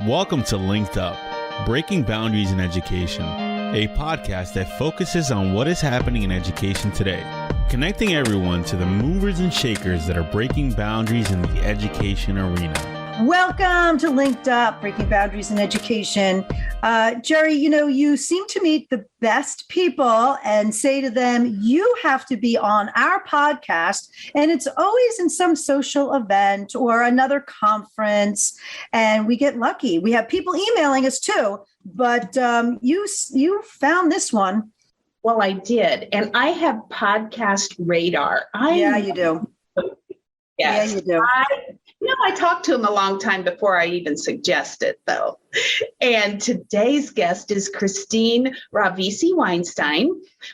Welcome to LinkedUp, Breaking Boundaries in Education, a podcast that focuses on what is happening in education today, connecting everyone to the movers and shakers that are breaking boundaries in the education arena. Welcome to LinkedUp, Breaking Boundaries in Education. Jerry, you seem to meet the best people and say to them, you have to be on our podcast. And it's always in some social event or another conference. And we get lucky. We have people emailing us too. But you found this one. Well, I did. And I have podcast radar. You do. Yes. Yeah, you do. I talked to him a long time before I even suggested, though. And today's guest is Christine Ravesi-Weinstein.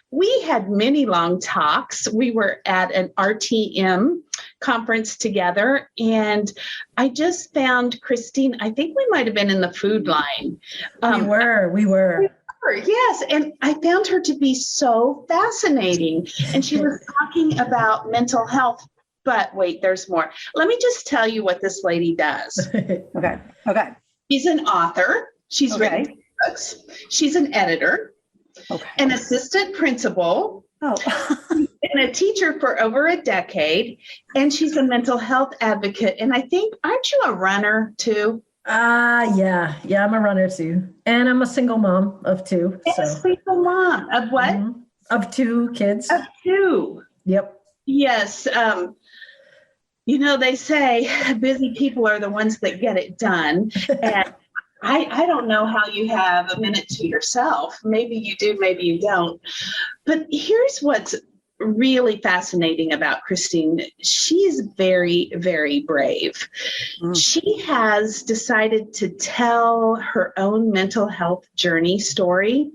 We had many long talks. We were at an RTM conference together, and I just found Christine, I think we might have been in the food line. We were. Yes. And I found her to be so fascinating. And she was talking about mental health. But wait, there's more. Let me just tell you what this lady does. Okay. She's an author. She's written books. She's an editor, an assistant principal, and a teacher for over a decade. And she's a mental health advocate. And I think, aren't you a runner too? Yeah, I'm a runner too. And I'm a single mom of two. A single mom of what? Mm-hmm. Of two kids. Of two. Yep. Yes. They say busy people are the ones that get it done. And I don't know how you have a minute to yourself. Maybe you do, maybe you don't. But here's what's really fascinating about Christine. She's very, very brave. She has decided to tell her own mental health journey story,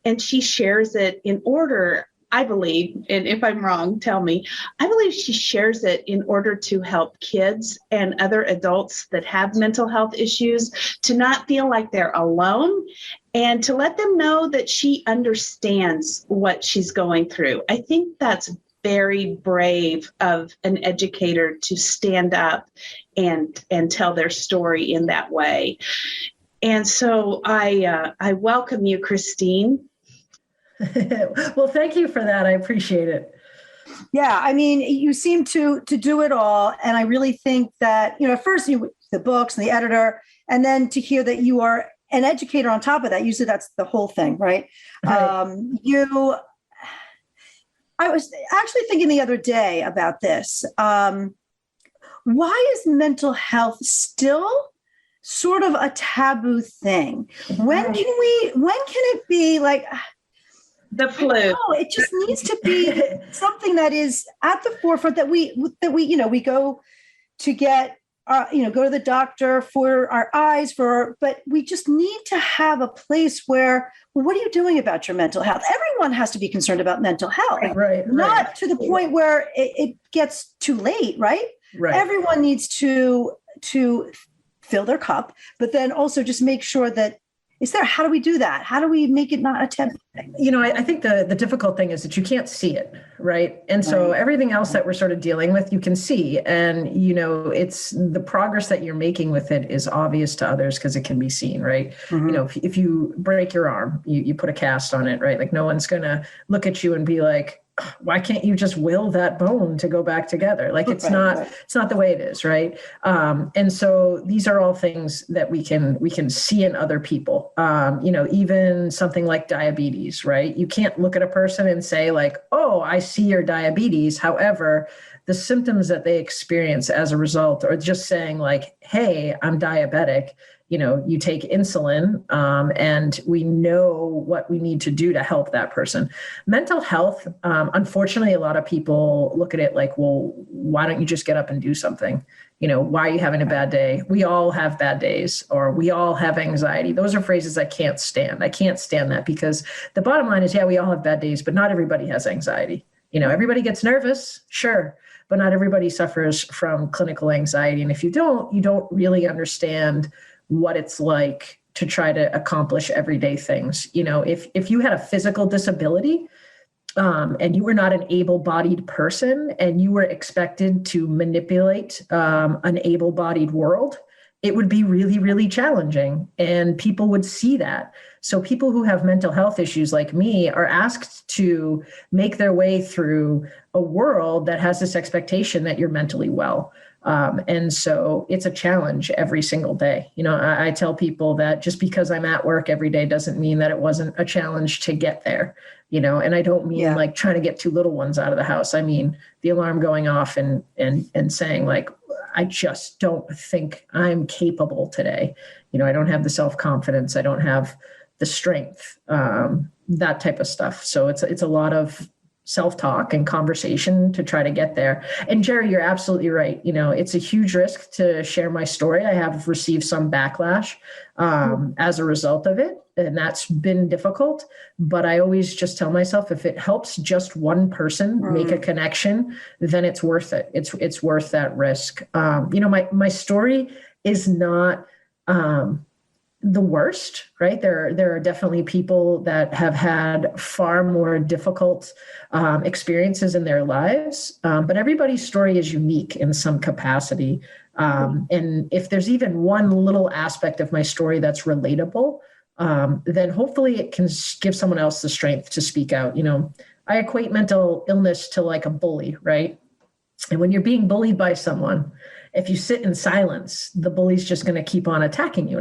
and she shares it in order, I believe, and if I'm wrong, tell me, I believe she shares it in order to help kids and other adults that have mental health issues to not feel like they're alone and to let them know that she understands what she's going through. I think that's very brave of an educator to stand up and tell their story in that way. And so I welcome you, Christine. Well, thank you for that. I appreciate it. Yeah, I mean, you seem to do it all. And I really think that, at first the books and the editor, and then to hear that you are an educator on top of that. Usually that's the whole thing, right? I was actually thinking the other day about this. Why is mental health still sort of a taboo thing? When can it be like the flu? No, it just needs to be something that is at the forefront that we we go to get go to the doctor for our eyes but we just need to have a place where, well, what are you doing about your mental health? Everyone has to be concerned about mental health, not to the point where it gets too late, right? Everyone needs to fill their cup, but then also just make sure that it's there. How do we do that? How do we make it not a taboo thing? I think the difficult thing is that you can't see it, right? And so everything else that we're sort of dealing with, you can see. And, it's the progress that you're making with it is obvious to others because it can be seen, right? Mm-hmm. If you break your arm, you put a cast on it, right? Like no one's going to look at you and be like, why can't you just will that bone to go back together? Like it's not the way it is. Right. And so these are all things that we can see in other people. Even something like diabetes, right? You can't look at a person and say like, oh, I see your diabetes. However, the symptoms that they experience as a result are just saying like, hey, I'm diabetic. You take insulin and we know what we need to do to help that person. Mental health, unfortunately, a lot of people look at it like, well, why don't you just get up and do something? Why are you having a bad day? We all have bad days, or we all have anxiety. Those are phrases I can't stand. I can't stand that because the bottom line is, we all have bad days, but not everybody has anxiety. Everybody gets nervous, sure, but not everybody suffers from clinical anxiety. And if you don't really understand what it's like to try to accomplish everyday things. If you had a physical disability and you were not an able-bodied person and you were expected to manipulate an able-bodied world, it would be really, really challenging, and people would see that. So people who have mental health issues like me are asked to make their way through a world that has this expectation that you're mentally well. And so it's a challenge every single day. You know, I tell people that just because I'm at work every day doesn't mean that it wasn't a challenge to get there, you know, and I don't mean like trying to get two little ones out of the house. I mean, the alarm going off and saying like, I just don't think I'm capable today. You know, I don't have the self-confidence. I don't have the strength, that type of stuff. So it's a lot of self-talk and conversation to try to get there. And Jerry, you're absolutely right. You know, it's a huge risk to share my story. I have received some backlash as a result of it, and that's been difficult. But I always just tell myself, if it helps just one person make a connection, then it's worth it. It's worth that risk. You know, my story is not the worst, right? There are definitely people that have had far more difficult experiences in their lives, but everybody's story is unique in some capacity. And if there's even one little aspect of my story that's relatable, then hopefully it can give someone else the strength to speak out. You know, I equate mental illness to like a bully, right? And when you're being bullied by someone, if you sit in silence, the bully's just going to keep on attacking you,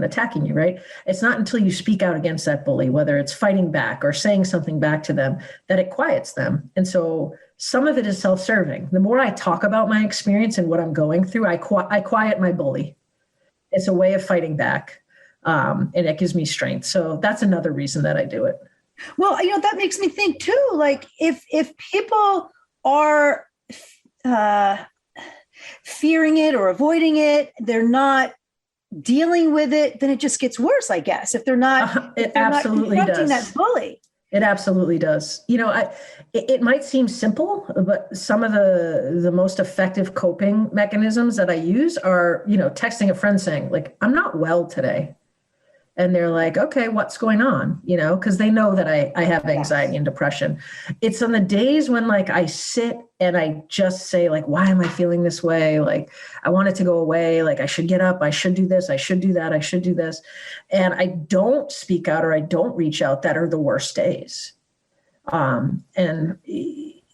right? It's not until you speak out against that bully, whether it's fighting back or saying something back to them, that it quiets them. And so some of it is self-serving. The more I talk about my experience and what I'm going through, I quiet my bully. It's a way of fighting back, and it gives me strength. So that's another reason that I do it. Well, you know, that makes me think too, like if people are fearing it or avoiding it, they're not dealing with it, then it just gets worse, I guess. If they're not, it absolutely confronting does. that bully. It absolutely does. You know, it might seem simple, but some of the most effective coping mechanisms that I use are, you know, texting a friend saying like, I'm not well today. And they're like, okay, what's going on? You know, because they know that I have anxiety and depression. It's on the days when like I sit and I just say like, why am I feeling this way? Like, I want it to go away. Like, I should get up. I should do this. I should do that. I should do this. And I don't speak out or I don't reach out. That are the worst days. And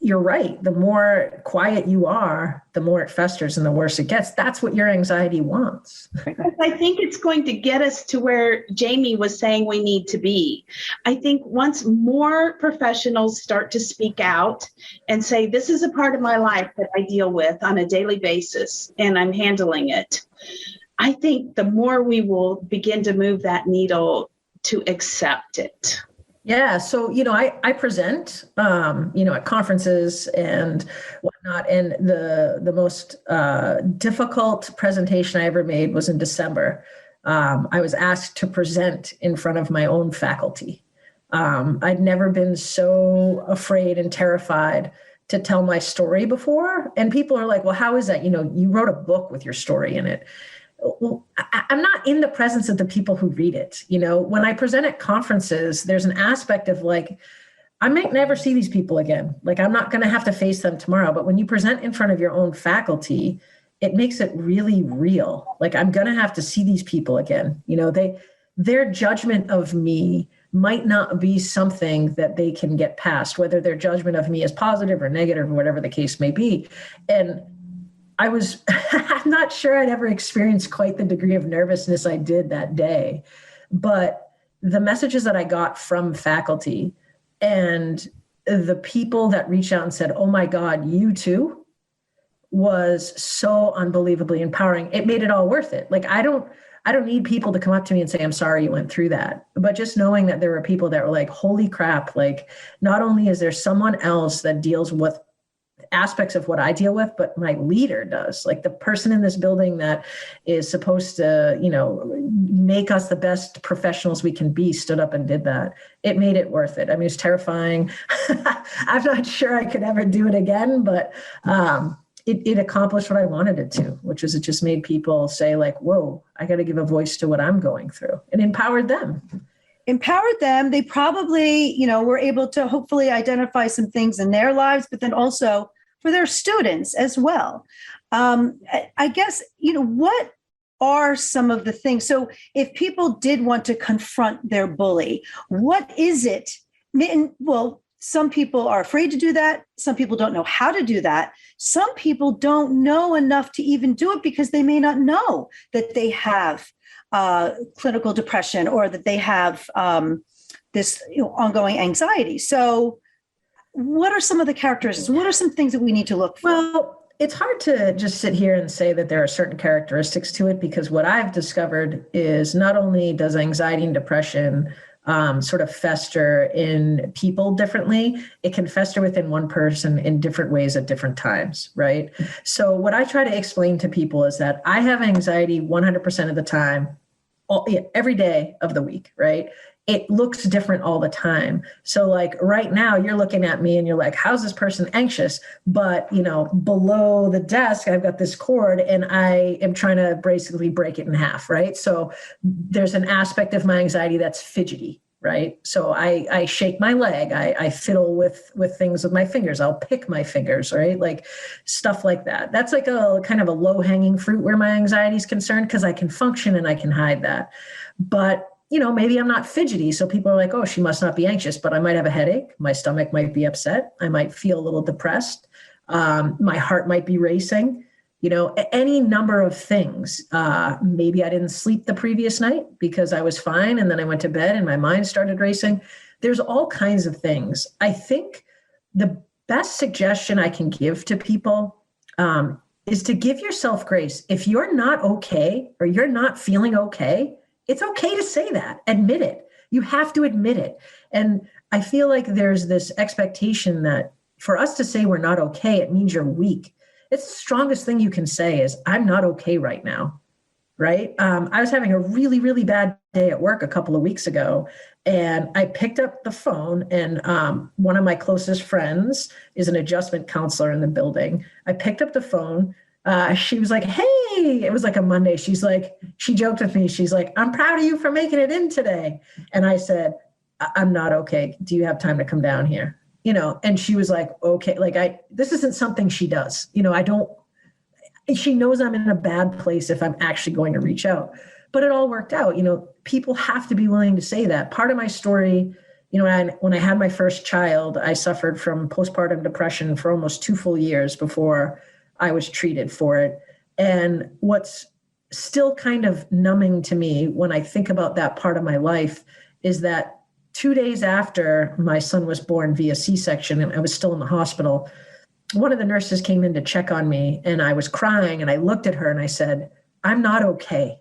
you're right. The more quiet you are, the more it festers and the worse it gets. That's what your anxiety wants. I think it's going to get us to where Jamie was saying we need to be. I think once more professionals start to speak out and say, this is a part of my life that I deal with on a daily basis and I'm handling it, I think the more we will begin to move that needle to accept it. Yeah. So, you know, I present, you know, at conferences and whatnot. And the most difficult presentation I ever made was in December. I was asked to present in front of my own faculty. I'd never been so afraid and terrified to tell my story before. And people are like, well, how is that? You know, you wrote a book with your story in it. Well, I'm not in the presence of the people who read it. You know, when I present at conferences, there's an aspect of like, I might never see these people again. Like, I'm not going to have to face them tomorrow. But when you present in front of your own faculty, it makes it really real. Like, I'm going to have to see these people again. You know, their judgment of me might not be something that they can get past, whether their judgment of me is positive or negative or whatever the case may be. And I'm not sure I'd ever experienced quite the degree of nervousness I did that day, but the messages that I got from faculty and the people that reached out and said, oh my God, you too, was so unbelievably empowering. It made it all worth it. Like, I don't need people to come up to me and say, I'm sorry you went through that. But just knowing that there were people that were like, holy crap, like, not only is there someone else that deals with aspects of what I deal with, but my leader does. Like, the person in this building that is supposed to, you know, make us the best professionals we can be stood up and did that. It made it worth it. I mean, it's terrifying. I'm not sure I could ever do it again, but it accomplished what I wanted it to, which is it just made people say like, whoa, I got to give a voice to what I'm going through, and empowered them. They probably, you know, were able to hopefully identify some things in their lives, but then also for their students as well. I guess, you know, what are some of the things? So if people did want to confront their bully, what is it? Well, some people are afraid to do that. Some people don't know how to do that. Some people don't know enough to even do it because they may not know that they have clinical depression or that they have this ongoing anxiety. So what are some of the characteristics? What are some things that we need to look for? Well, it's hard to just sit here and say that there are certain characteristics to it, because what I've discovered is not only does anxiety and depression sort of fester in people differently, it can fester within one person in different ways at different times, right? So what I try to explain to people is that I have anxiety 100% of the time, every day of the week, right? It looks different all the time. So like right now you're looking at me and you're like, how's this person anxious? But below the desk, I've got this cord and I am trying to basically break it in half, right? So there's an aspect of my anxiety that's fidgety, right? So I shake my leg, I fiddle with things with my fingers, I'll pick my fingers, right? Like stuff like that. That's like a kind of a low-hanging fruit where my anxiety is concerned, because I can function and I can hide that. But maybe I'm not fidgety. So people are like, oh, she must not be anxious, but I might have a headache. My stomach might be upset. I might feel a little depressed. My heart might be racing, any number of things. Maybe I didn't sleep the previous night because I was fine. And then I went to bed and my mind started racing. There's all kinds of things. I think the best suggestion I can give to people is to give yourself grace. If you're not okay or you're not feeling okay, it's okay to say that. Admit it. You have to admit it. And I feel like there's this expectation that for us to say we're not okay, it means you're weak. It's the strongest thing you can say is, I'm not okay right now, right? I was having a really, really bad day at work a couple of weeks ago, and I picked up the phone, and one of my closest friends is an adjustment counselor in the building. I picked up the phone. She was like, hey, it was like a Monday. She joked with me. She's like, I'm proud of you for making it in today. And I said, I'm not okay. Do you have time to come down here? And she was like, okay, this isn't something she does. She knows I'm in a bad place if I'm actually going to reach out, but it all worked out. People have to be willing to say that. Part of my story, when I had my first child, I suffered from postpartum depression for almost 2 full years before I was treated for it. And what's still kind of numbing to me when I think about that part of my life is that 2 days after my son was born via C-section, and I was still in the hospital, one of the nurses came in to check on me, and I was crying, and I looked at her and I said, I'm not okay.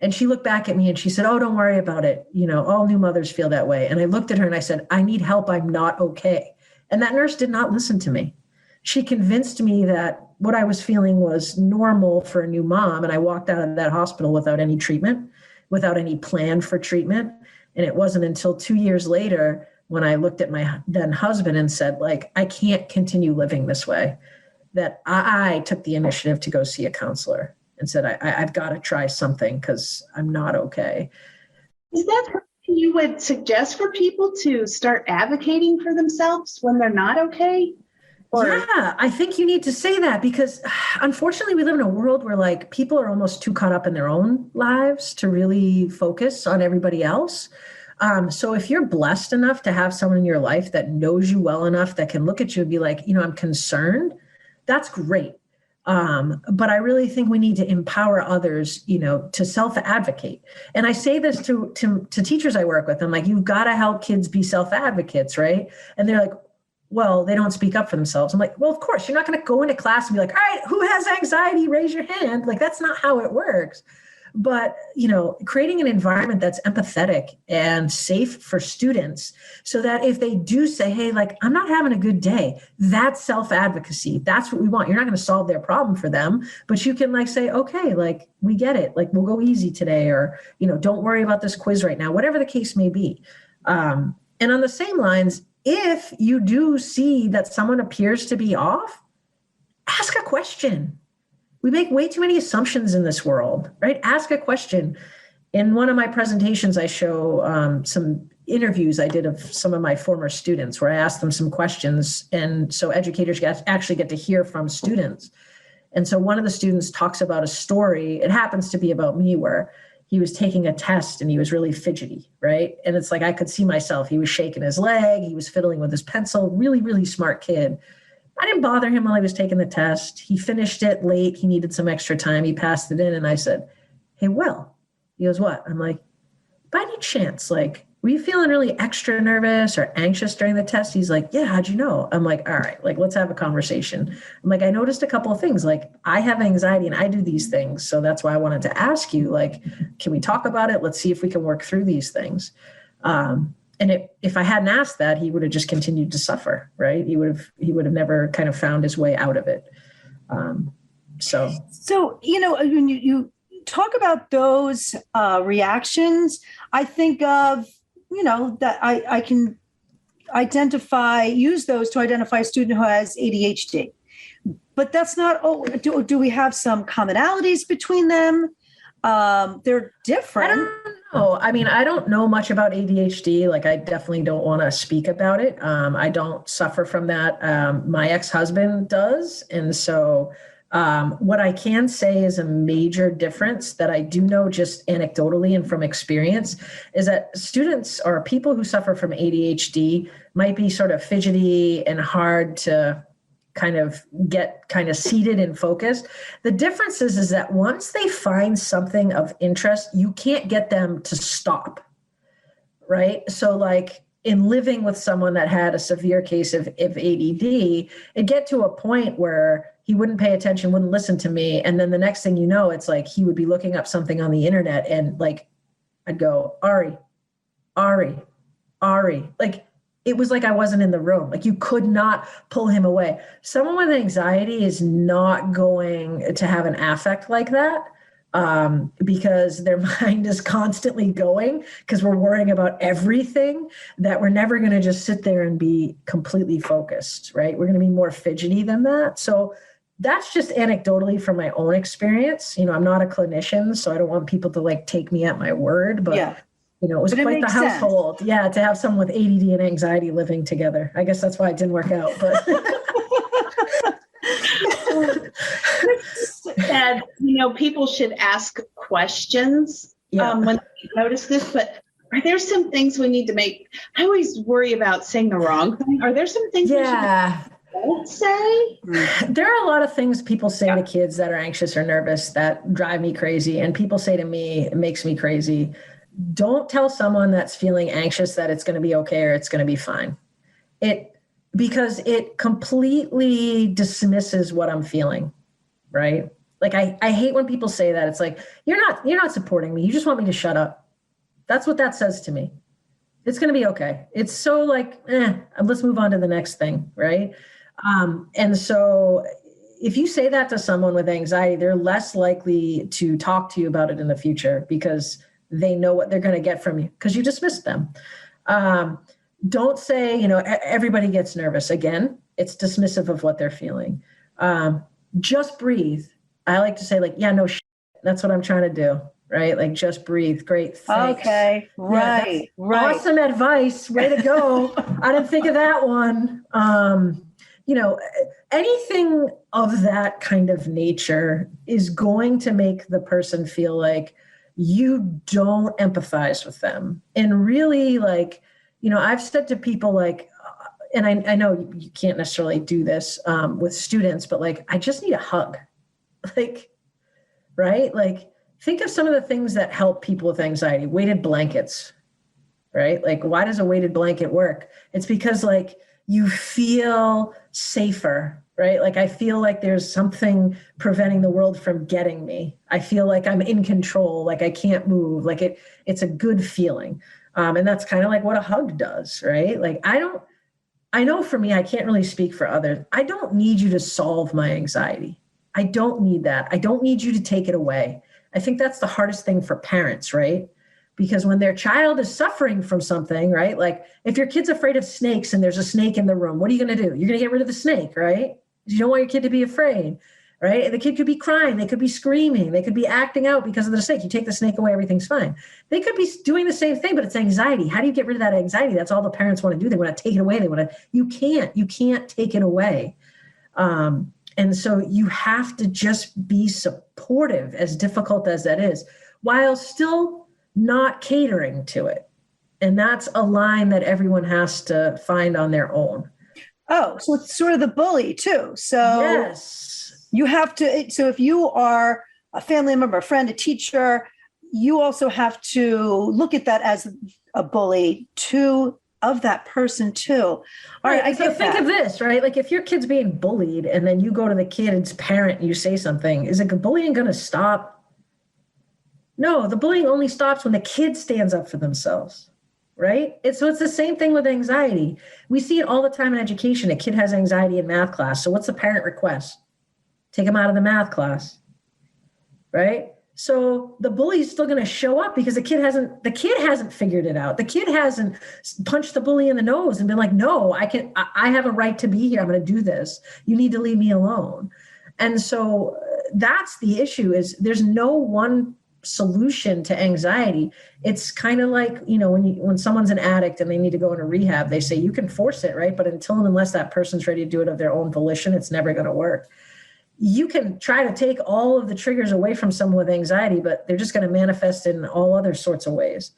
And she looked back at me and she said, oh, don't worry about it. All new mothers feel that way. And I looked at her and I said, I need help. I'm not okay. And that nurse did not listen to me. She convinced me that what I was feeling was normal for a new mom. And I walked out of that hospital without any treatment, without any plan for treatment. And it wasn't until 2 years later when I looked at my then husband and said, I can't continue living this way, that I took the initiative to go see a counselor and said, I've got to try something because I'm not okay. Is that what you would suggest for people to start advocating for themselves when they're not okay? Yeah, I think you need to say that because unfortunately we live in a world where people are almost too caught up in their own lives to really focus on everybody else. So if you're blessed enough to have someone in your life that knows you well enough that can look at you and be like, I'm concerned, that's great. But I really think we need to empower others, to self-advocate. And I say this to teachers I work with. I'm like, you've got to help kids be self-advocates, right? And they're like, well, they don't speak up for themselves. I'm like, well, of course, you're not going to go into class and be like, all right, who has anxiety? Raise your hand. That's not how it works. But, creating an environment that's empathetic and safe for students so that if they do say, hey, I'm not having a good day, that's self-advocacy. That's what we want. You're not going to solve their problem for them, but you can say, okay, we get it. We'll go easy today, or, don't worry about this quiz right now, whatever the case may be. And on the same lines, if you do see that someone appears to be off, ask a question. We make way too many assumptions in this world, right? Ask a question. In one of my presentations, I show some interviews I did of some of my former students where I asked them some questions. And so educators actually get to hear from students. And so one of the students talks about a story. It happens to be about me, where he was taking a test and he was really fidgety, right? And it's like I could see myself. He was shaking his leg. He was fiddling with his pencil. Really, really smart kid. I didn't bother him while he was taking the test. He finished it late. He needed some extra time. He passed it in. And I said, hey, Will. He goes, what? I'm like, by any chance, like, were you feeling really extra nervous or anxious during the test? He's like, yeah, how'd you know? I'm like, all right, like, let's have a conversation. I'm like, I noticed a couple of things. Like, I have anxiety and I do these things. So that's why I wanted to ask you, like, can we talk about it? Let's see if we can work through these things. And if I hadn't asked that, he would have just continued to suffer, right? He would have never kind of found his way out of it. So, when you talk about those reactions, I think of, that I can use those to identify a student who has ADHD. But that's not, do we have some commonalities between them? They're different. I don't know. I mean, I don't know much about ADHD. Like, I definitely don't want to speak about it. I don't suffer from that. My ex-husband does. And so what I can say is a major difference that I do know just anecdotally and from experience is that students or people who suffer from ADHD might be sort of fidgety and hard to kind of get kind of seated and focused. The difference is that once they find something of interest, you can't get them to stop, right? So like in living with someone that had a severe case of ADD, it'd get to a point where he wouldn't pay attention, wouldn't listen to me. And then the next thing you know, it's like he would be looking up something on the internet and like, I'd go, Ari. Like, it was like I wasn't in the room. Like, you could not pull him away. Someone with anxiety is not going to have an affect like that because their mind is constantly going because we're worrying about everything, that we're never going to just sit there and be completely focused, right? We're going to be more fidgety than that. So that's just anecdotally from my own experience. I'm not a clinician, so I don't want people to like take me at my word, but yeah. It was quite the household. Sense. Yeah, to have someone with ADD and anxiety living together. I guess that's why it didn't work out. But and people should ask questions when they notice this. But are there some things we need to make? I always worry about saying the wrong thing. Are there some things? Yeah. Don't say? There are a lot of things people say to kids that are anxious or nervous that drive me crazy, and people say to me, it makes me crazy. Don't tell someone that's feeling anxious that it's going to be okay or it's going to be fine. Because it completely dismisses what I'm feeling, right? Like I hate when people say that. It's like, you're not supporting me. You just want me to shut up. That's what that says to me. It's going to be okay. It's so like, let's move on to the next thing, right? And so if you say that to someone with anxiety, they're less likely to talk to you about it in the future because they know what they're going to get from you because you dismissed them. Don't say, everybody gets nervous. Again, it's dismissive of what they're feeling. Just breathe. I like to say like, yeah, no shit. That's what I'm trying to do. Right? Like, just breathe. Great. Thanks. Okay. Right. Right. Awesome advice. Way to go. I didn't think of that one. Anything of that kind of nature is going to make the person feel like you don't empathize with them. And really, like, I've said to people like, and I know you can't necessarily do this with students, but like, I just need a hug. Like, right? Like, think of some of the things that help people with anxiety. Weighted blankets, right? Like, why does a weighted blanket work? It's because like you feel safer, right? Like, I feel like there's something preventing the world from getting me. I feel like I'm in control, like I can't move, like it's a good feeling. And that's kind of like what a hug does, right? Like, I know for me, I can't really speak for others. I don't need you to solve my anxiety. I don't need that. I don't need you to take it away. I think that's the hardest thing for parents, right? Because when their child is suffering from something, right? Like, if your kid's afraid of snakes and there's a snake in the room, what are you going to do? You're going to get rid of the snake, right? You don't want your kid to be afraid, right? The kid could be crying. They could be screaming. They could be acting out because of the snake. You take the snake away, everything's fine. They could be doing the same thing, but it's anxiety. How do you get rid of that anxiety? That's all the parents want to do. They want to take it away. You can't take it away. And so you have to just be supportive, as difficult as that is, while still not catering to it. And that's a line that everyone has to find on their own. Oh, so it's sort of the bully too. So yes, you have to, so if you are a family member, a friend, a teacher, you also have to look at that as a bully of that person too. All right. I so think of this, right? Like if your kid's being bullied and then you go to the kid's parent and you say something, is the bullying going to stop? No, the bullying only stops when the kid stands up for themselves, right? So it's the same thing with anxiety. We see it all the time in education. A kid has anxiety in math class. So what's the parent request? Take them out of the math class, right? So the bully is still going to show up because the kid hasn't figured it out. The kid hasn't punched the bully in the nose and been like, no, I have a right to be here. I'm going to do this. You need to leave me alone. And so that's the issue, is there's no one solution to anxiety. It's kind of like, when someone's an addict and they need to go into rehab, they say you can force it, right? But unless that person's ready to do it of their own volition, it's never going to work. You can try to take all of the triggers away from someone with anxiety, but they're just going to manifest in all other sorts of ways.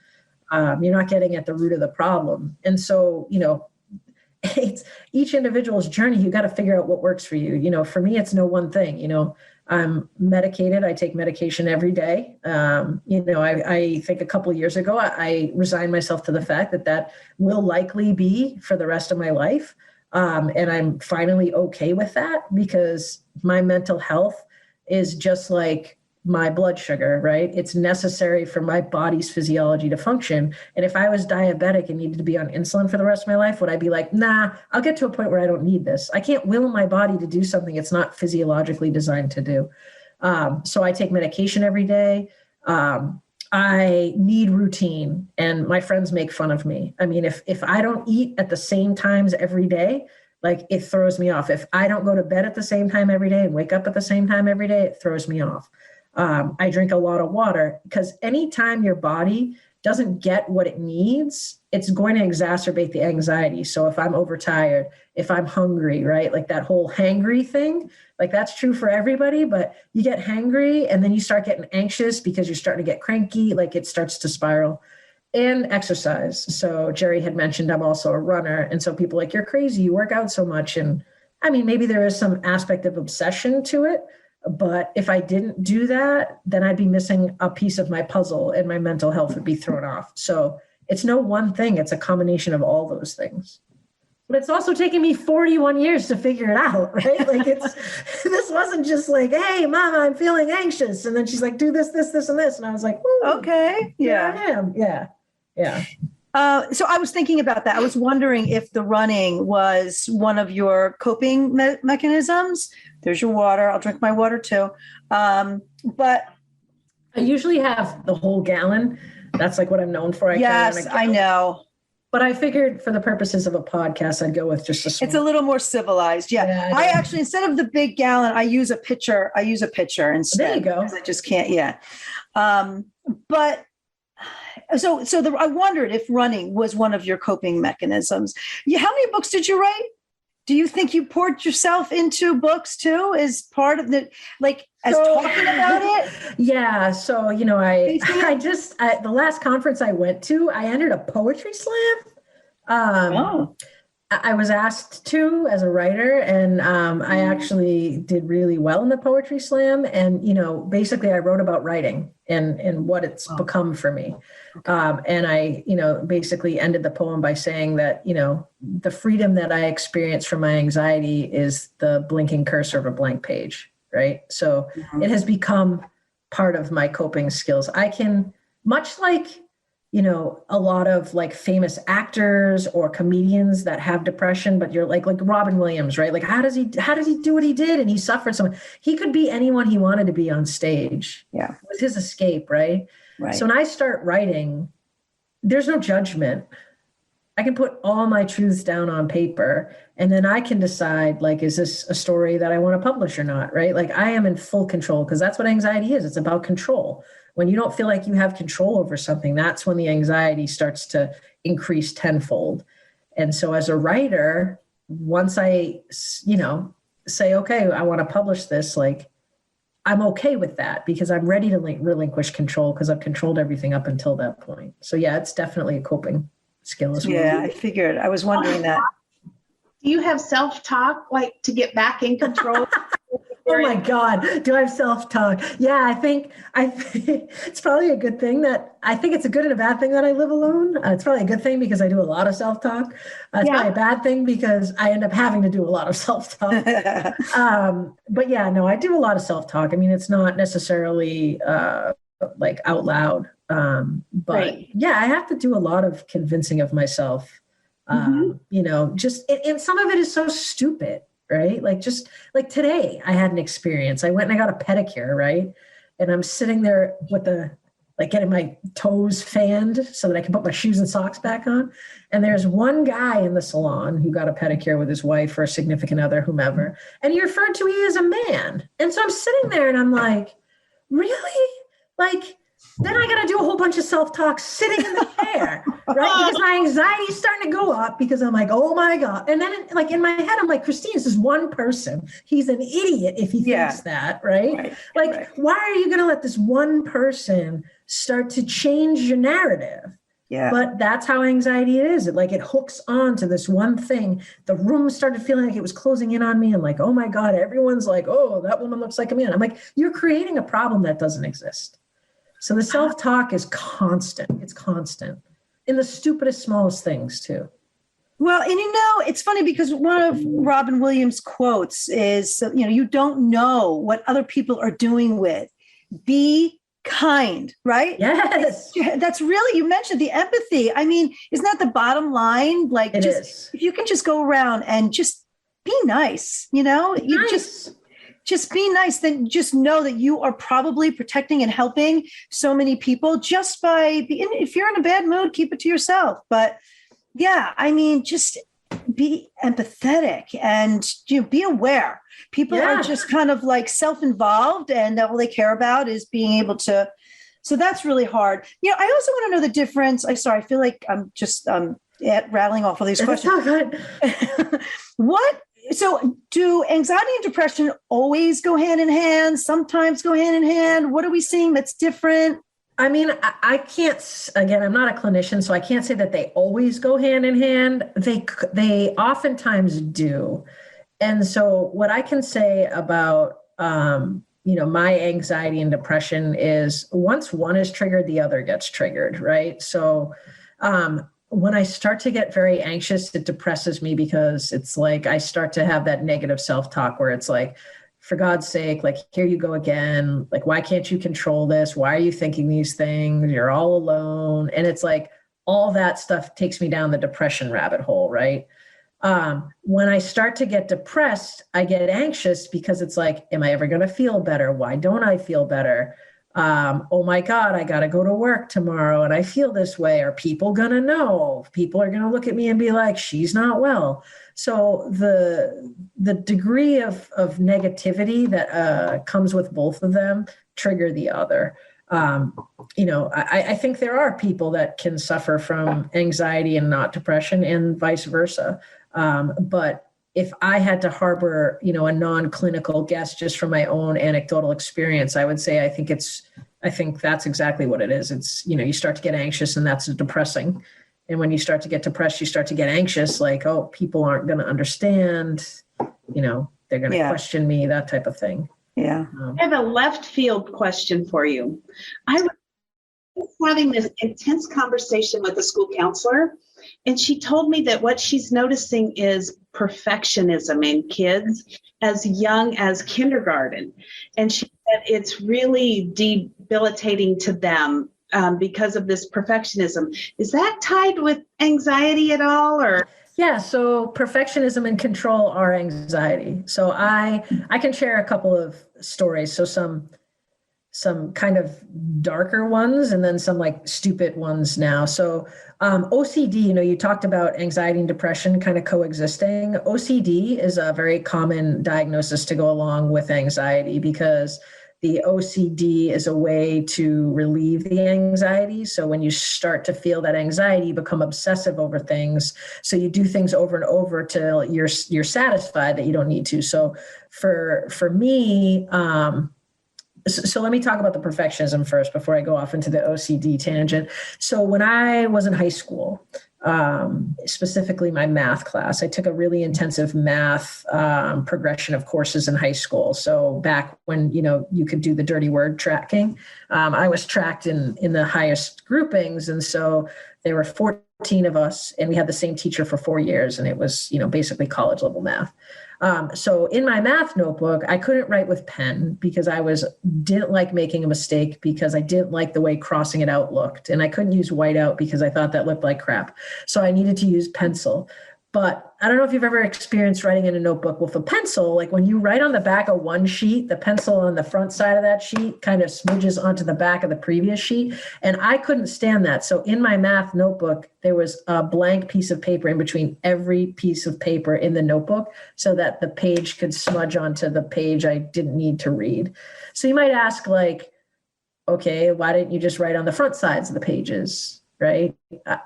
You're not getting at the root of the problem. And so, it's each individual's journey. You got to figure out what works for you. For me, it's no one thing. I'm medicated. I take medication every day. I think a couple of years ago, I resigned myself to the fact that will likely be for the rest of my life. And I'm finally okay with that, because my mental health is just like my blood sugar, right? It's necessary for my body's physiology to function. And if I was diabetic and needed to be on insulin for the rest of my life, would I be like, nah, I'll get to a point where I don't need this. I can't will my body to do something it's not physiologically designed to do. So I take medication every day. I need routine, and my friends make fun of me. I mean, if I don't eat at the same times every day, like, it throws me off. If I don't go to bed at the same time every day and wake up at the same time every day, it throws me off. I drink a lot of water, because anytime your body doesn't get what it needs, it's going to exacerbate the anxiety. So if I'm overtired, if I'm hungry, right? Like that whole hangry thing, like that's true for everybody, but you get hangry and then you start getting anxious because you're starting to get cranky, like it starts to spiral. And exercise. So Jerry had mentioned I'm also a runner. And so people are like, you're crazy, you work out so much. And I mean, maybe there is some aspect of obsession to it, but if I didn't do that, then I'd be missing a piece of my puzzle and my mental health would be thrown off. So it's no one thing, it's a combination of all those things. But it's also taken me 41 years to figure it out, right? Like this wasn't just like, hey, Mama, I'm feeling anxious. And then she's like, do this, this, this, and this. And I was like, okay, yeah. Here I am. Yeah. Yeah. So I was thinking about that. I was wondering if the running was one of your coping mechanisms. There's your water. I'll drink my water too. But I usually have the whole gallon. That's like what I'm known for. Yes, I know. But I figured for the purposes of a podcast, I'd go with just a small. It's a little more civilized. Yeah. I actually, instead of the big gallon, I use a pitcher. instead. There you go. I just can't. Yeah. But I wondered if running was one of your coping mechanisms. How many books did you write? Do you think you poured yourself into books too, as part of the, talking about it? Yeah. So, the last conference I went to, I entered a poetry slam. I was asked to as a writer, and I actually did really well in the poetry slam. And, basically I wrote about writing and what it's become for me. And I, basically ended the poem by saying that, the freedom that I experience from my anxiety is the blinking cursor of a blank page, right? So it has become part of my coping skills. I can, much like, a lot of famous actors or comedians that have depression, but you're like Robin Williams, right? Like, how does he do what he did? And he suffered so much. He could be anyone he wanted to be on stage. Yeah. It was his escape, right? Right. So when I start writing, there's no judgment. I can put all my truths down on paper, and then I can decide, is this a story that I want to publish or not, right? I am in full control, because that's what anxiety is. It's about control. When you don't feel like you have control over something, that's when the anxiety starts to increase tenfold. And so as a writer, once I, say, okay, I want to publish this, like, I'm okay with that because I'm ready to relinquish control because I've controlled everything up until that point. So yeah, it's definitely a coping skill as well. Yeah, I figured. I was wondering that. Do you have self-talk, like to get back in control? Oh my God, do I have self-talk? Yeah, I think it's probably a good thing I think it's a good and a bad thing that I live alone. It's probably a good thing because I do a lot of self-talk. It's probably a bad thing because I end up having to do a lot of self-talk. But yeah, no, I do a lot of self-talk. I mean, it's not necessarily like out loud. But yeah, I have to do a lot of convincing of myself. You know, just, and some of it is so stupid. Right? Like just like today I had an experience. I went and I got a pedicure, right? And I'm sitting there with getting my toes fanned so that I can put my shoes and socks back on. And there's one guy in the salon who got a pedicure with his wife or a significant other, whomever. And he referred to me as a man. And so I'm sitting there and I'm like, really? Like, then I got to do a whole bunch of self-talk sitting in the chair, right? Because my anxiety is starting to go up because I'm like, oh my God. And then like in my head, I'm like, Christine, this is one person. He's an idiot if he thinks that, right? Why are you going to let this one person start to change your narrative? Yeah. But that's how anxiety is. It hooks on to this one thing. The room started feeling like it was closing in on me. I'm like, oh my God, everyone's like, oh, that woman looks like a man. I'm like, you're creating a problem that doesn't exist. So the self-talk is constant. It's constant in the stupidest, smallest things too. Well, and it's funny because one of Robin Williams' quotes is, you don't know what other people are doing with. Be kind, right? Yes. That's really, you mentioned the empathy. I mean, isn't that the bottom line? Like, it just is. If you can just go around and just be nice, just be nice, then just know that you are probably protecting and helping so many people just by being, if you're in a bad mood, keep it to yourself. But yeah, I mean, just be empathetic and be aware. People are just kind of like self-involved and all they care about is being able to. So that's really hard. I also want to know the difference. I feel like I'm just rattling off all these questions. So do anxiety and depression always go hand in hand? Sometimes go hand in hand? What are we seeing that's different? I mean, I can't, again, I'm not a clinician, so I can't say that they always go hand in hand. They oftentimes do. And so what I can say about, my anxiety and depression is once one is triggered, the other gets triggered, right? So, when I start to get very anxious, it depresses me because it's like I start to have that negative self-talk where it's like, for God's sake, like, here you go again. Like, why can't you control this? Why are you thinking these things? You're all alone. And it's like all that stuff takes me down the depression rabbit hole, right? When I start to get depressed, I get anxious because it's like, am I ever going to feel better? Why don't I feel better? Oh my God, I got to go to work tomorrow and I feel this way. Are people going to know? People are going to look at me and be like, she's not well. So the degree of negativity that comes with both of them trigger the other. I think there are people that can suffer from anxiety and not depression and vice versa. But if I had to harbor, a non-clinical guess just from my own anecdotal experience, I would say I think that's exactly what it is. It's, you start to get anxious and that's depressing. And when you start to get depressed, you start to get anxious, like, oh, people aren't going to understand, they're going to question me, that type of thing. Yeah. I have a left field question for you. I was having this intense conversation with a school counselor, and she told me that what she's noticing is perfectionism in kids as young as kindergarten. And she said it's really debilitating to them because of this perfectionism. Is that tied with anxiety at all, or? Yeah, so perfectionism and control are anxiety. So I can share a couple of stories. So some kind of darker ones and then some like stupid ones now. So OCD, you talked about anxiety and depression kind of coexisting. OCD is a very common diagnosis to go along with anxiety because the OCD is a way to relieve the anxiety. So when you start to feel that anxiety, you become obsessive over things. So you do things over and over till you're satisfied that you don't need to. So for me, so let me talk about the perfectionism first before I go off into the OCD tangent. So when I was in high school, specifically my math class, I took a really intensive math progression of courses in high school. So back when, you could do the dirty word tracking, I was tracked in the highest groupings. And so there were 14 of us, and we had the same teacher for 4 years. And it was, basically college level math. So in my math notebook, I couldn't write with pen because didn't like making a mistake, because I didn't like the way crossing it out looked. And I couldn't use whiteout because I thought that looked like crap. So I needed to use pencil. But I don't know if you've ever experienced writing in a notebook with a pencil. Like when you write on the back of one sheet, the pencil on the front side of that sheet kind of smudges onto the back of the previous sheet. And I couldn't stand that. So in my math notebook, there was a blank piece of paper in between every piece of paper in the notebook so that the page could smudge onto the page I didn't need to read. So you might ask, like, okay, why didn't you just write on the front sides of the pages? Right?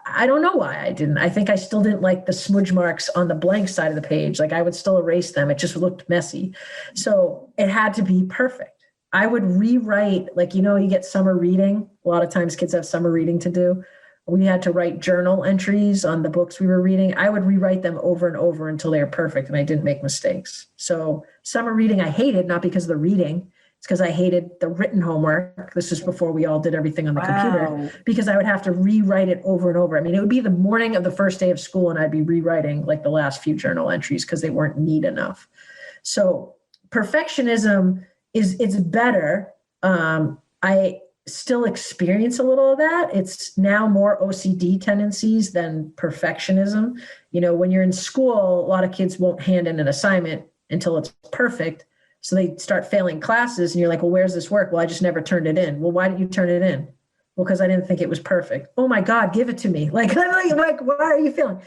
I don't know why I didn't. I think I still didn't like the smudge marks on the blank side of the page. Like I would still erase them. It just looked messy. So it had to be perfect. I would rewrite, like, you get summer reading. A lot of times kids have summer reading to do. We had to write journal entries on the books we were reading. I would rewrite them over and over until they were perfect and I didn't make mistakes. So summer reading I hated, not because of the reading. It's because I hated the written homework. This is before we all did everything on the computer, because I would have to rewrite it over and over. I mean, it would be the morning of the first day of school and I'd be rewriting like the last few journal entries because they weren't neat enough. So perfectionism it's better. I still experience a little of that. It's now more OCD tendencies than perfectionism. When you're in school, a lot of kids won't hand in an assignment until it's perfect. So they start failing classes and you're like, well, where's this work? Well, I just never turned it in. Well, why didn't you turn it in? Well, because I didn't think it was perfect. Oh my God, give it to me. Like, why are you feeling?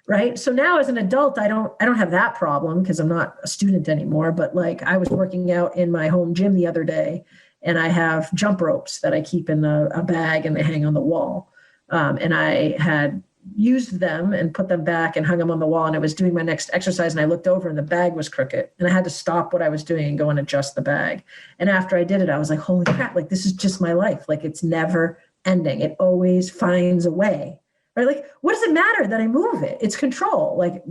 Right. So now as an adult, I don't have that problem because I'm not a student anymore. But like I was working out in my home gym the other day and I have jump ropes that I keep in a bag and they hang on the wall. And I had used them and put them back and hung them on the wall. And I was doing my next exercise and I looked over and the bag was crooked and I had to stop what I was doing and go and adjust the bag. And after I did it, I was like, holy crap, like this is just my life. Like it's never ending. It always finds a way, right? Like, what does it matter that I move it? It's control. Like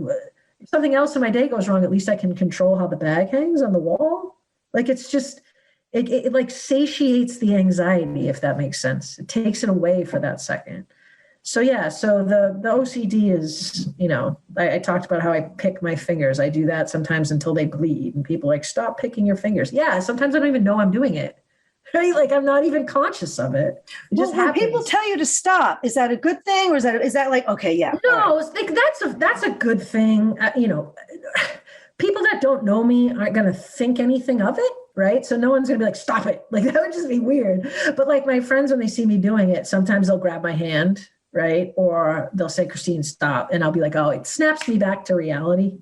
if something else in my day goes wrong, at least I can control how the bag hangs on the wall. Like, it's just, it like satiates the anxiety, if that makes sense. It takes it away for that second. So yeah, so the OCD is, I talked about how I pick my fingers. I do that sometimes until they bleed and people are like, stop picking your fingers. Yeah, sometimes I don't even know I'm doing it. Right? Like I'm not even conscious of it. It just when happens. people tell you to stop, is that a good thing or is that like, okay, yeah. No, it's like that's a good thing. People that don't know me aren't going to think anything of it. Right. So no one's going to be like, stop it. Like that would just be weird. But like my friends, when they see me doing it, sometimes they'll grab my hand. Right. Or they'll say, Christine, stop. And I'll be like, oh, it snaps me back to reality.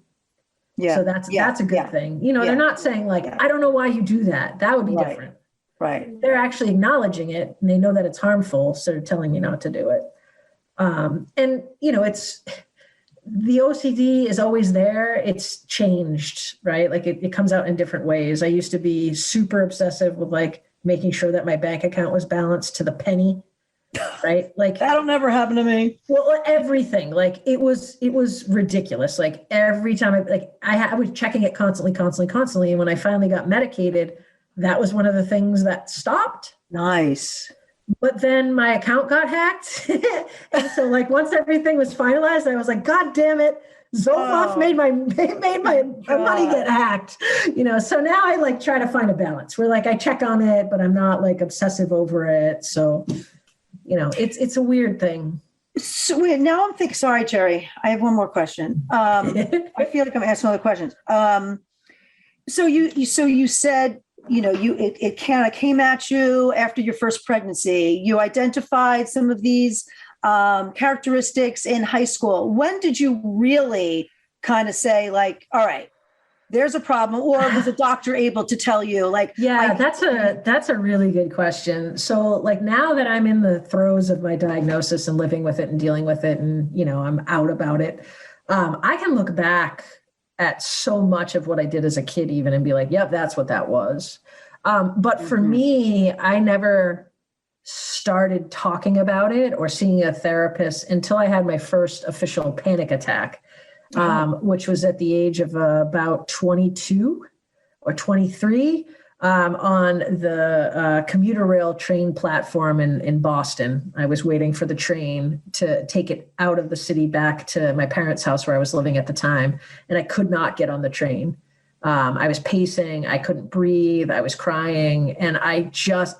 Yeah. So that's a good thing. They're not saying like, I don't know why you do that. That would be different. Right. They're actually acknowledging it and they know that it's harmful. So they're telling me not to do it. It's the OCD is always there. It's changed, right? Like it comes out in different ways. I used to be super obsessive with like making sure that my bank account was balanced to the penny. Right. Like that'll never happen to me. Well, everything, like it was ridiculous. Like every time I was checking it constantly. And when I finally got medicated, that was one of the things that stopped. Nice. But then my account got hacked. And so like once everything was finalized, I was like, God damn it. Zoloft made my money get hacked, so now I like try to find a balance where like I check on it, but I'm not like obsessive over it. So it's a weird thing. So now I'm thinking, sorry, Jerry, I have one more question. I feel like I'm asking other questions. So you said, it kind of came at you after your first pregnancy. You identified some of these characteristics in high school. When did you really kind of say like, all right, there's a problem? Or was a doctor able to tell you, like, yeah, that's a really good question. So like now that I'm in the throes of my diagnosis and living with it and dealing with it, and, you know, I'm out about it, I can look back at so much of what I did as a kid even and be like, yep, that's what that was. But for me, I never started talking about it or seeing a therapist until I had my first official panic attack, which was at the age of about 22 or 23 on the commuter rail train platform in Boston. I was waiting for the train to take it out of the city back to my parents' house where I was living at the time, and I could not get on the train. I was pacing, I couldn't breathe, I was crying, and I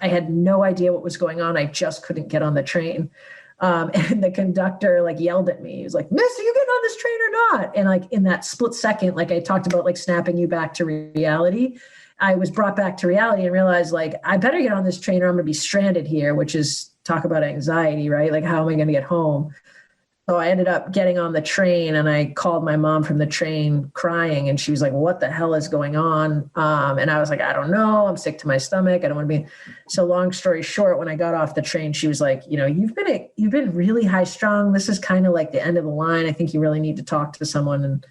had no idea what was going on. I just couldn't get on the train. And the conductor like yelled at me. He was like, "Miss, are you getting on this train or not?" And like in that split second, like I talked about, like snapping you back to reality, I was brought back to reality and realized like, I better get on this train or I'm going to be stranded here, which is talk about anxiety, right? Like, how am I going to get home? So I ended up getting on the train and I called my mom from the train crying, and she was like, "What the hell is going on?" And I was like, "I don't know. I'm sick to my stomach. I don't want to be." So long story short, when I got off the train, she was like, "You know, you've been really high strung. This is kind of like the end of the line. I think you really need to talk to someone." And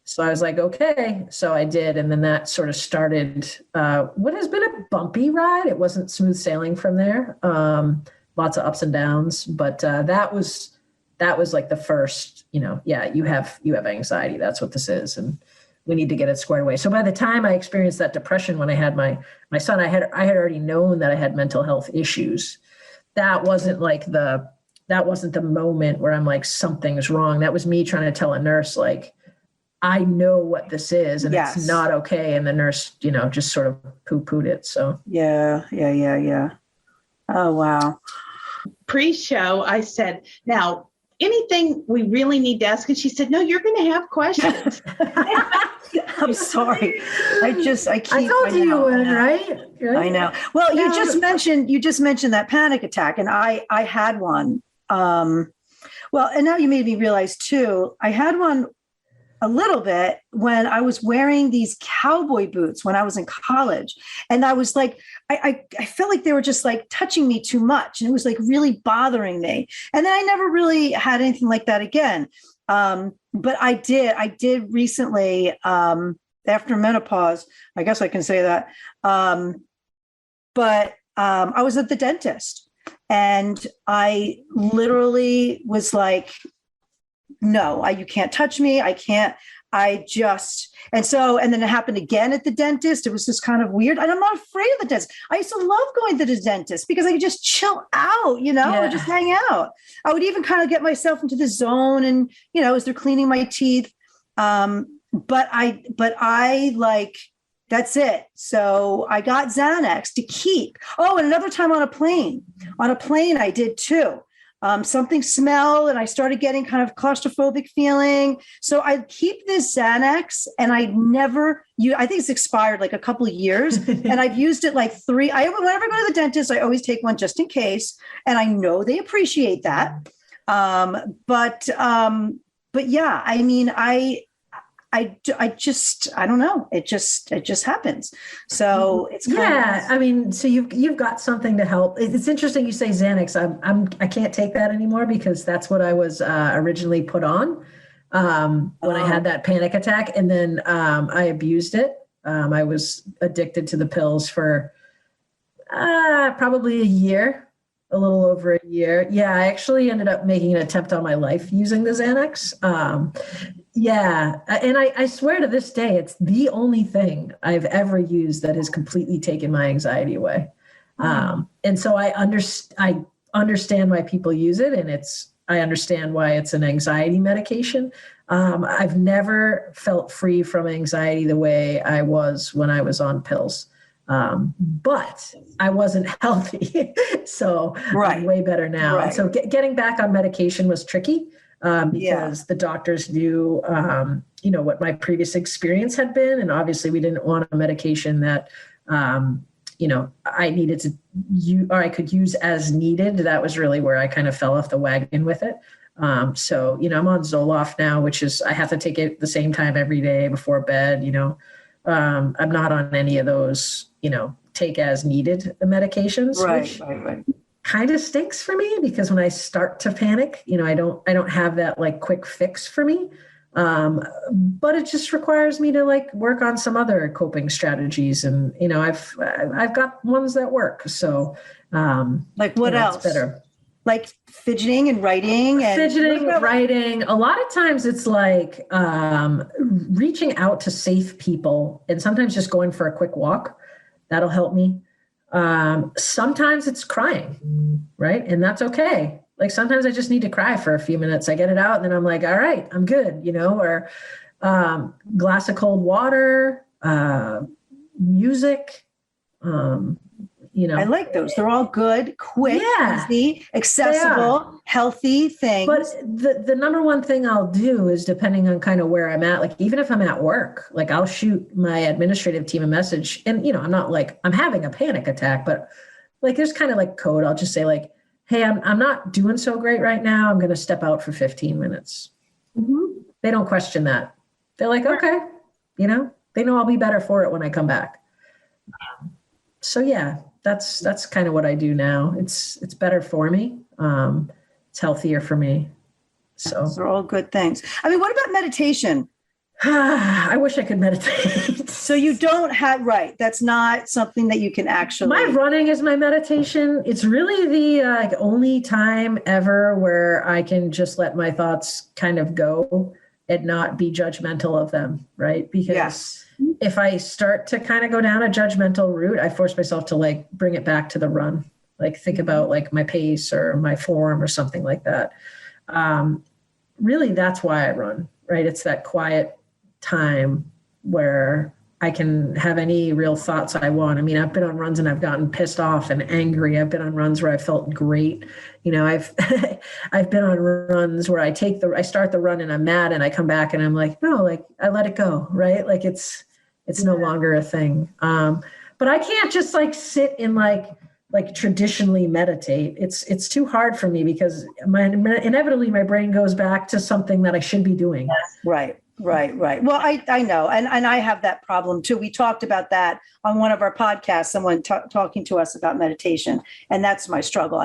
so I was like, okay. So I did. And then that sort of started what has been a bumpy ride. It wasn't smooth sailing from there. Lots of ups and downs, but that was like the first, you know, yeah, you have anxiety. That's what this is. And we need to get it squared away. So by the time I experienced that depression, when I had my son, I had already known that I had mental health issues. That wasn't the moment where I'm like, something's wrong. That was me trying to tell a nurse, like, I know what this is and Yes. It's not okay. And the nurse, you know, just sort of poo-pooed it. So Yeah. Oh, wow. Pre-show, I said, "Now, anything we really need to ask?" And she said, "No, you're going to have questions." I'm sorry. I told you would, right? I know. Well, you just mentioned that panic attack, and I had one. Well, and now you made me realize too, I had one a little bit when I was wearing these cowboy boots when I was in college. And I was like, I felt like they were just like touching me too much. And it was like really bothering me. And then I never really had anything like that again. But I did recently, after menopause, I guess I can say that. But I was at the dentist and I literally was like, "No, you can't touch me. I can't." And then it happened again at the dentist. It was just kind of weird. And I'm not afraid of the dentist. I used to love going to the dentist because I could just chill out, you know, or just hang out. I would even kind of get myself into the zone and, you know, as they're cleaning my teeth. But I like, that's it. So I got Xanax to keep. Oh, and another time on a plane I did too. Something smelled and I started getting kind of claustrophobic feeling. So I keep this Xanax and I think it's expired like a couple of years and I've used it like whenever I go to the dentist, I always take one just in case. And I know they appreciate that. But yeah, I mean, I don't know. It just happens. So it's I mean, so you've got something to help. It's interesting you say Xanax. I can't take that anymore because that's what I was originally put on when I had that panic attack, and then I abused it. I was addicted to the pills for probably a little over a year. Yeah, I actually ended up making an attempt on my life using the Xanax. Yeah. And I swear to this day, it's the only thing I've ever used that has completely taken my anxiety away. And so I understand why people use it, and I understand why it's an anxiety medication. I've never felt free from anxiety the way I was when I was on pills. But I wasn't healthy. So I'm way better now. Right. And so getting back on medication was tricky. Because the doctors knew, you know, what my previous experience had been. And obviously we didn't want a medication that, you know, I needed to use or I could use as needed. That was really where I kind of fell off the wagon with it. So, you know, I'm on Zoloft now, which is, I have to take it the same time every day before bed, you know. I'm not on any of those, take as needed medications, which Right. kind of stinks for me, because when I start to panic, I don't have that like quick fix for me. But it just requires me to like work on some other coping strategies, and I've got ones that work. So like what else? Better. Like fidgeting and writing writing. A lot of times it's like reaching out to safe people, and sometimes just going for a quick walk. That'll help me. Sometimes it's crying, right? And that's okay. Like sometimes I just need to cry for a few minutes. I get it out and then I'm like, all right, I'm good, or glass of cold water, music, I like those. They're all good, quick, easy, accessible, healthy things. But the number one thing I'll do is, depending on kind of where I'm at, like even if I'm at work, like I'll shoot my administrative team a message, and I'm not like I'm having a panic attack, but like there's kind of like code. I'll just say like, hey, I'm not doing so great right now. I'm going to step out for 15 minutes. Mm-hmm. They don't question that. They're like, okay, they know I'll be better for it when I come back. So yeah, that's kind of what I do now. It's better for me. It's healthier for me. So those are all good things. I mean, what about meditation? I wish I could meditate. So you don't have, right. That's not something that you can actually. My running is my meditation. It's really the only time ever where I can just let my thoughts kind of go and not be judgmental of them. Right. Because if I start to kind of go down a judgmental route, I force myself to like bring it back to the run, like think about like my pace or my form or something like that. Really, that's why I run, right? It's that quiet time where I can have any real thoughts I want. I mean, I've been on runs and I've gotten pissed off and angry. I've been on runs where I felt great. I've I've been on runs where I start the run and I'm mad and I come back and I'm like, no, like I let it go, right? Like it's no longer a thing. But I can't just like sit and like traditionally meditate. It's too hard for me because inevitably my brain goes back to something that I should be doing. Right. Well, I know. And I have that problem too. We talked about that on one of our podcasts, someone talking to us about meditation. And that's my struggle.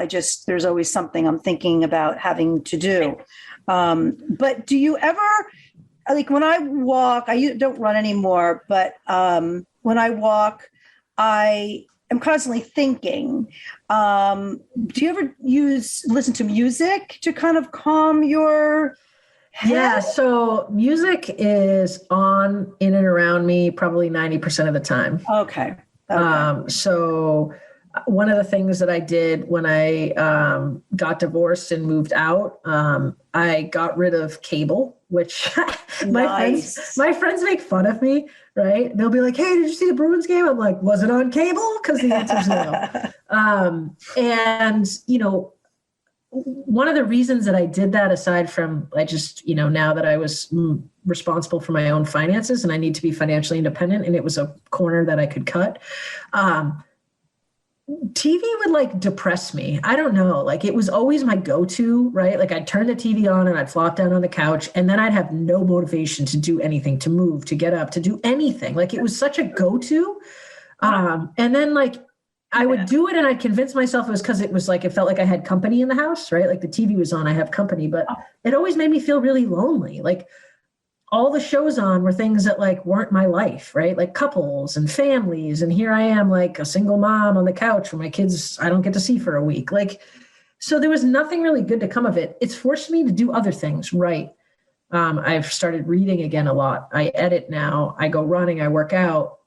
There's always something I'm thinking about having to do. But do you ever, like when I walk, I don't run anymore, but when I walk, I am constantly thinking. Do you ever listen to music to kind of calm your head? Yeah, so music is on in and around me probably 90% of the time. Okay. So one of the things that I did when I got divorced and moved out, I got rid of cable, which my friends make fun of me, right? They'll be like, hey, did you see the Bruins game? I'm like, was it on cable? Because the answer's no. And, one of the reasons that I did that, aside from I just, now that I was responsible for my own finances and I need to be financially independent, and it was a corner that I could cut, TV would like depress me. I don't know. Like it was always my go-to, right? Like I'd turn the TV on and I'd flop down on the couch and then I'd have no motivation to do anything, to move, to get up, to do anything. Like it was such a go-to. And then like I would do it and I'd convince myself it was because it was like, it felt like I had company in the house, right? Like the TV was on, I have company, but it always made me feel really lonely. Like all the shows on were things that like weren't my life, right? Like couples and families. And here I am like a single mom on the couch where my kids, I don't get to see for a week. Like, so there was nothing really good to come of it. It's forced me to do other things, right? I've started reading again a lot. I edit now. I go running. I work out.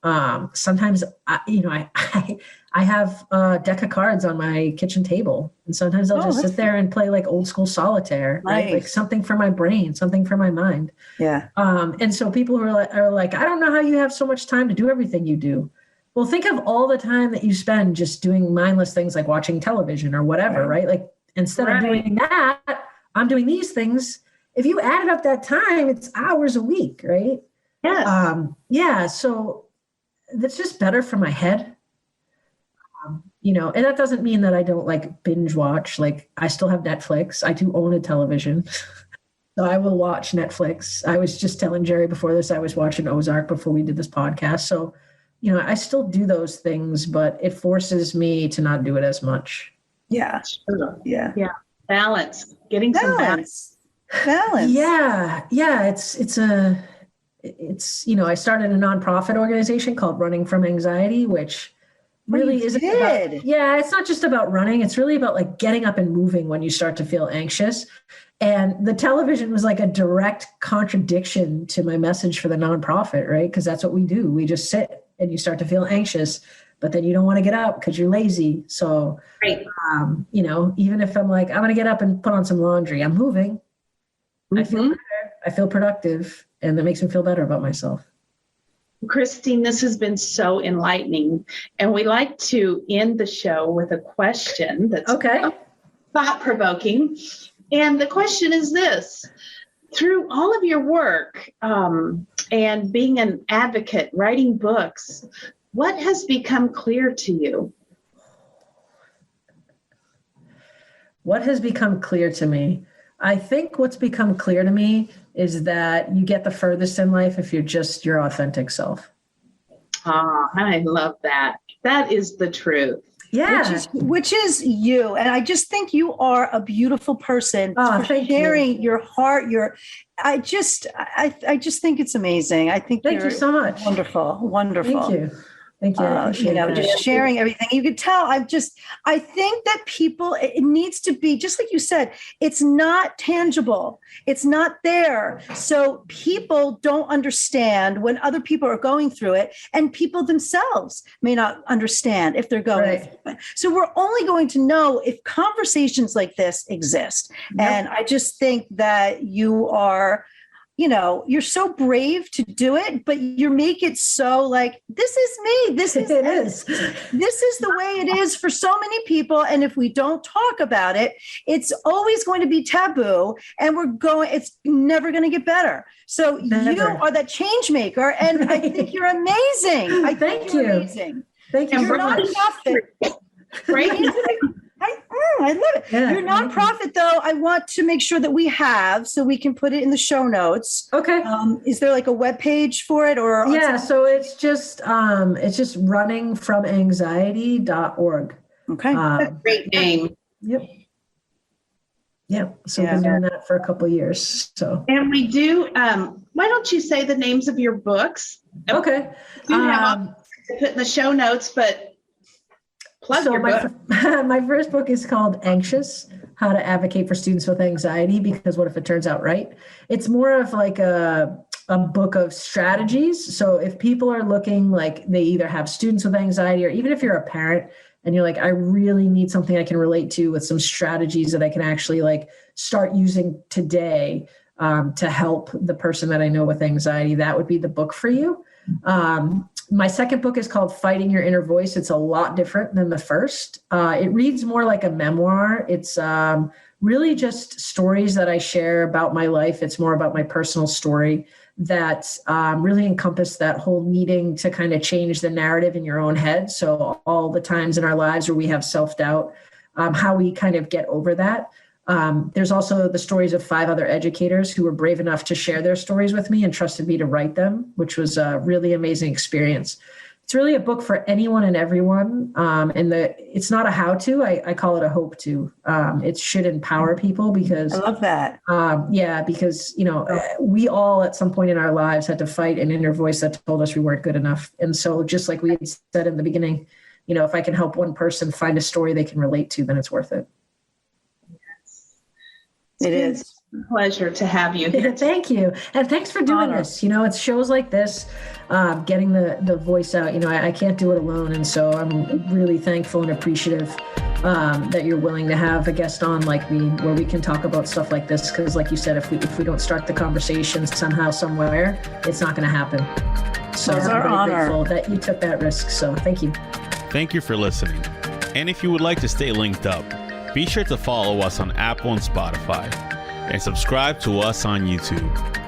Sometimes, I have a deck of cards on my kitchen table, and sometimes I'll just sit there and play like old school solitaire, right? Like something for my brain, something for my mind. Yeah. And so people who are like, I don't know how you have so much time to do everything you do. Well, think of all the time that you spend just doing mindless things like watching television or whatever, right? Like instead of doing that, I'm doing these things. If you added up that time, it's hours a week, right? Yes. So that's just better for my head. And that doesn't mean that I don't like binge watch. Like I still have Netflix. I do own a television. So I will watch Netflix. I was just telling Jerry before this, I was watching Ozark before we did this podcast. So, I still do those things, but it forces me to not do it as much. Yeah. Sure. Yeah. Balance. Getting some balance. Balance. Yeah. It's I started a nonprofit organization called Running from Anxiety, which really isn't about, it's not just about running. It's really about like getting up and moving when you start to feel anxious. And the television was like a direct contradiction to my message for the nonprofit, right? Because that's what we do. We just sit and you start to feel anxious, but then you don't want to get up because you're lazy. So, right. Even if I'm like, I'm going to get up and put on some laundry, I'm moving. Mm-hmm. I feel better. I feel productive, and that makes me feel better about myself. Christine, this has been so enlightening. And we like to end the show with a question that's thought-provoking. And the question is this: through all of your work and being an advocate, writing books, what has become clear to you? What has become clear to me? I think what's become clear to me is that you get the furthest in life if you're just your authentic self. I love that. That is the truth. Yeah. Which is you. And I just think you are a beautiful person for sharing your heart. I just think it's amazing. I think thank you so much. Wonderful. Wonderful. Thank you. Thank you. Just sharing everything. You could tell. I think that people, it needs to be, just like you said, it's not tangible. It's not there. So people don't understand when other people are going through it, and people themselves may not understand if they're going through it. So we're only going to know if conversations like this exist. Yep. And I just think that you are, you're so brave to do it, but you make it so like, this is me. This is the way it is for so many people. And if we don't talk about it, it's always going to be taboo, and it's never going to get better. So you are that change maker. And I think you're amazing. I think you're amazing. Thank you. You're not nonprofit. Right? I love it. Yeah, your nonprofit, though, I want to make sure that we have, so we can put it in the show notes. Okay. Is there like a web page for it, or? Yeah. So it's just runningfromanxiety.org. Okay. Great name. Yep. So we've been doing that for a couple of years. So. And we do. Why don't you say the names of your books? Okay. You have to put in the show notes, but. My first book is called Anxious: How to Advocate for Students with Anxiety, because what if it turns out right? It's more of like a book of strategies. So if people are looking like they either have students with anxiety, or even if you're a parent and you're like, I really need something I can relate to with some strategies that I can actually like start using today to help the person that I know with anxiety, that would be the book for you. My second book is called Fighting Your Inner Voice. It's a lot different than the first. It reads more like a memoir. It's really just stories that I share about my life. It's more about my personal story that really encompass that whole needing to kind of change the narrative in your own head. So all the times in our lives where we have self-doubt, how we kind of get over that. There's also the stories of 5 other educators who were brave enough to share their stories with me and trusted me to write them, which was a really amazing experience. It's really a book for anyone and everyone. And it's not a how-to, I call it a hope-to. It should empower people, because I love that. Because, we all at some point in our lives had to fight an inner voice that told us we weren't good enough. And so just like we had said in the beginning, if I can help one person find a story they can relate to, then it's worth it. It is a pleasure to have you here. Thank you. And thanks for doing this. It's shows like this, getting the voice out. I can't do it alone. And so I'm really thankful and appreciative that you're willing to have a guest on like me, where we can talk about stuff like this. Because like you said, if we don't start the conversation somehow, somewhere, it's not going to happen. So I'm very grateful that you took that risk. So thank you. Thank you for listening. And if you would like to stay linked up, be sure to follow us on Apple and Spotify, and subscribe to us on YouTube.